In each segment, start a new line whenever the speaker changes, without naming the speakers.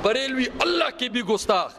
بریلوی اللہ کی بھی گستاخ،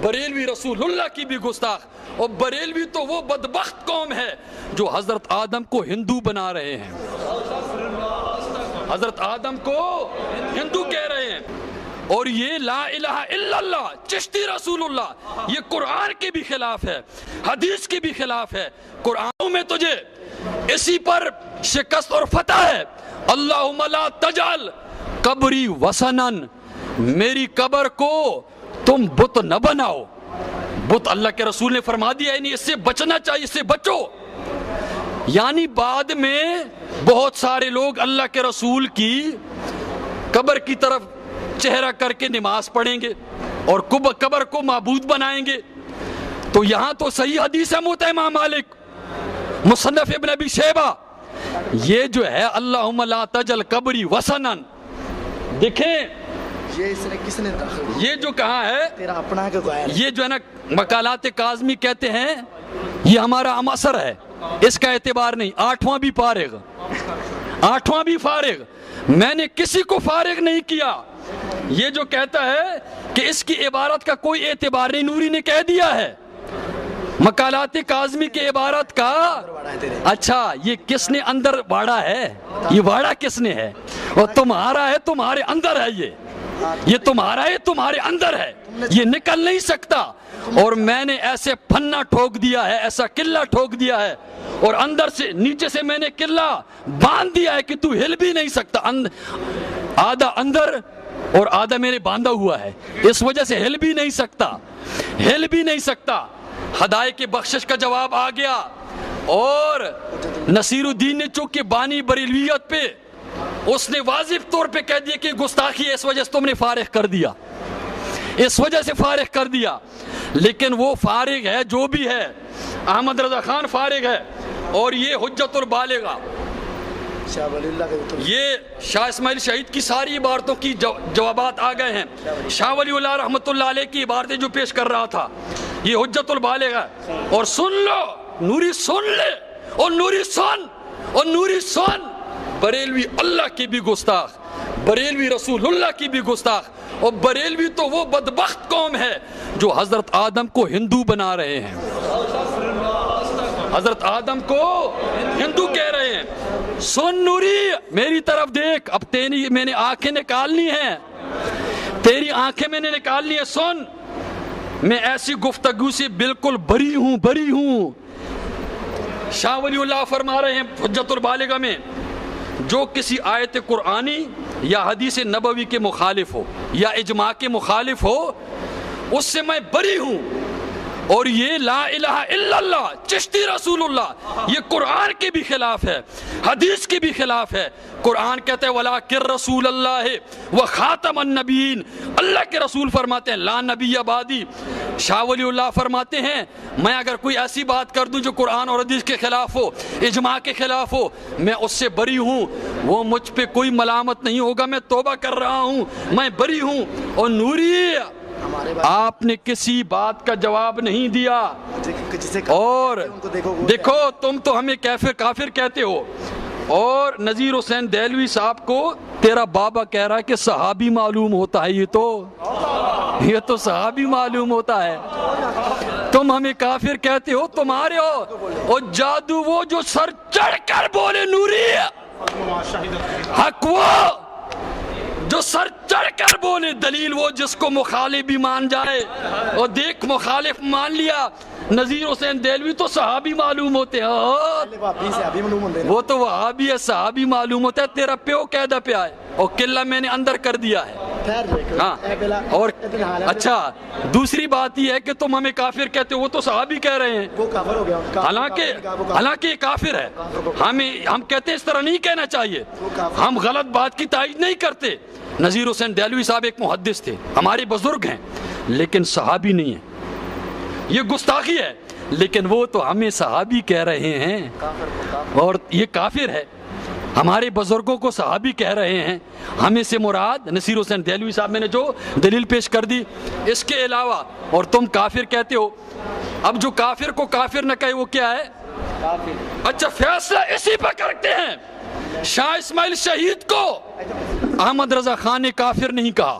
بریلوی رسول اللہ کی بھی گستاخ، اور بریلوی تو وہ بدبخت قوم ہے جو حضرت آدم کو ہندو بنا رہے ہیں، حضرت آدم کو ہندو کہہ رہے ہیں۔ اور یہ لا الہ الا اللہ چشتی رسول اللہ یہ قرآن کے بھی خلاف ہے، حدیث کے بھی خلاف ہے۔ قرآن میں تجھے اسی پر شکست اور فتح ہے، اللہم لا تجعل قبری وثنن، میری قبر کو تم بت نہ بناؤ۔ بت اللہ کے رسول نے فرما دیا، یعنی اس سے بچنا چاہیے، اس سے بچو۔ یعنی بعد میں بہت سارے لوگ اللہ کے رسول کی قبر کی طرف چہرہ کر کے نماز پڑھیں گے اور قبر کو معبود بنائیں گے۔ تو یہاں تو صحیح حدیث ہے موطا امام مالک، مصنف ابن ابی شیبہ، یہ جو ہے اللہم لا تجعل قبری وثنن، دیکھیں
یہ اس نے کس نے داخل
یہ جو کہا ہے،
تیرا اپنا کہ غیر،
یہ جو ہے نا مقالات کاظمی کہتے ہیں یہ ہمارا عمصر ہے، اس کا اعتبار نہیں، آٹھواں بھی فارغ، آٹھواں بھی فارغ، میں نے کسی کو فارغ نہیں کیا۔ یہ جو کہتا ہے کہ اس کی عبارت کا کوئی اعتبار نہیں، نوری نے کہہ دیا ہے مقالات کاظمی کی عبارت کا۔ اچھا یہ کس نے اندر واڑا ہے، یہ واڑا کس نے ہے؟ اور تمہارا ہے، تمہارے اندر ہے، یہ تمہارا ہے، تمہارے اندر ہے، یہ نکل نہیں سکتا۔ اور میں نے ایسے پھنا ٹھوک دیا ہے، ایسا قلعہ ٹھوک دیا ہے، اور اندر سے نیچے سے میں نے قلعہ باندھ دیا ہے کہ تو ہل بھی نہیں سکتا، آدھا اندر اور آدھا میرے باندھا ہوا ہے، اس وجہ سے ہل بھی نہیں سکتا، ہل بھی نہیں سکتا۔ ہدایت کی بخشش کا جواب آ گیا، اور نصیر الدین نے چونکہ بانی بریلویت پہ اس نے واضح طور پہ کہہ دیا کہ گستاخی ہے، اس وجہ سے تم نے فارغ کر دیا، اس وجہ سے فارغ کر دیا۔ لیکن وہ فارغ ہے جو بھی ہے، احمد رضا خان فارغ ہے، اور یہ حجت البالغہ،
شاہ ولی اللہ کے
یہ شاہ اسماعیل شہید کی ساری عبارتوں کی جوابات آ گئے ہیں۔ شاہ ولی اللہ رحمۃ اللہ علیہ کی عبارتیں جو پیش کر رہا تھا یہ حجت البالغہ ہے۔ اور سن لو نوری، سن لے، اور نوری سن، اور نوری سن، بریلوی اللہ کی بھی گستاخ، بریلوی رسول اللہ کی بھی گستاخ، اور بریلوی تو وہ بدبخت قوم ہے جو حضرت آدم کو ہندو بنا رہے ہیں، حضرت آدم کو ہندو کہہ رہے ہیں۔ سن نوری، میری طرف دیکھ، اب تیری میں نے آنکھیں نکالنی ہیں، تیری آنکھیں میں نے نکالنی ہے، سن، میں ایسی گفتگو سے بالکل بری ہوں، بری ہوں۔ شاہ ولی اللہ فرما رہے ہیں حجت البالغہ میں، جو کسی آیت قرآنی یا حدیث نبوی کے مخالف ہو یا اجماع کے مخالف ہو، اس سے میں بری ہوں۔ اور یہ لا الہ الا اللہ چشتی رسول اللہ یہ قرآن کے بھی خلاف ہے، حدیث کے بھی خلاف ہے۔ قرآن کہتے ہیں وَلَٰكِن رسول اللہ وَخَاتَمَ النَّبِيِّينَ، اللہ کے رسول فرماتے ہیں لا نبی بعدی۔ شاہ ولی اللہ فرماتے ہیں میں اگر کوئی ایسی بات کر دوں جو قرآن اور حدیث کے خلاف ہو، اجماع کے خلاف ہو، میں اس سے بری ہوں، وہ مجھ پہ کوئی ملامت نہیں ہوگا، میں توبہ کر رہا ہوں، میں بری ہوں۔ اور نوری آپ نے کسی بات کا جواب نہیں دیا، اور دیکھو تم تو ہمیں کافر کہتے ہو، اور نذیر حسین دہلوی صاحب کو تیرا بابا کہہ رہا ہے کہ صحابی معلوم ہوتا ہے، یہ تو صحابی معلوم ہوتا ہے، تم ہمیں کافر کہتے ہو، تمہارے ہو اور جادو وہ جو سر چڑھ کر بولے نوری، حق وہ جو سر چڑھ کر بولے، دلیل وہ جس کو مخالف بھی مان جائے، اور دیکھ مخالف مان لیا، نذیر حسین دہلوی تو صحابی معلوم ہوتے ہیں، وہ تو وہابی ہے، صحابی معلوم ہوتا ہے، تیرا پیو قیدہ پہ آئے، اور قلعہ میں نے اندر کر دیا ہے۔ ہاں، اور اچھا دوسری بات یہ ہے کہ تم ہمیں کافر کہتے ہو، وہ تو صحابی کہہ رہے ہیں، حالانکہ یہ کافر ہے، ہم کہتے ہیں اس طرح نہیں کہنا چاہیے، ہم غلط بات کی تائید نہیں کرتے۔ نذیر حسین دہلوی صاحب ایک محدث تھے، ہمارے بزرگ ہیں، لیکن صحابی نہیں ہیں، یہ گستاخی ہے، لیکن وہ تو ہمیں صحابی کہہ رہے ہیں، اور یہ کافر ہے، ہمارے بزرگوں کو صحابی کہہ رہے ہیں، ہمیں سے مراد نصیر حسین دہلوی صاحب، میں نے جو دلیل پیش کر دی، اس کے علاوہ، اور تم کافر کہتے ہو۔ اب جو کافر کو کافر نہ کہے وہ کیا ہے؟ اچھا فیصلہ اسی پر کرتے ہیں، شاہ اسماعیل شہید کو احمد رضا خان نے کافر نہیں کہا،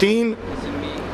3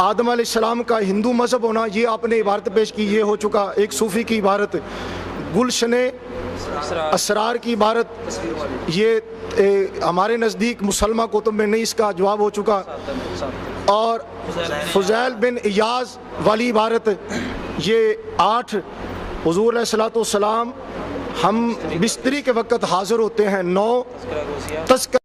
آدم علیہ السلام کا ہندو مذہب ہونا، یہ آپ نے عبارت پیش کی، یہ ہو چکا. ایک صوفی کی عبارت گلشن اسرار کی عبارت، یہ ہمارے نزدیک مسلمہ کتب میں نہیں، اس کا جواب ہو چکا. اور فضیل بن ایاز والی عبارت، یہ 8 حضور علیہ الصلوۃ والسلام ہم بستری کے وقت حاضر ہوتے ہیں، 9 تذکرہ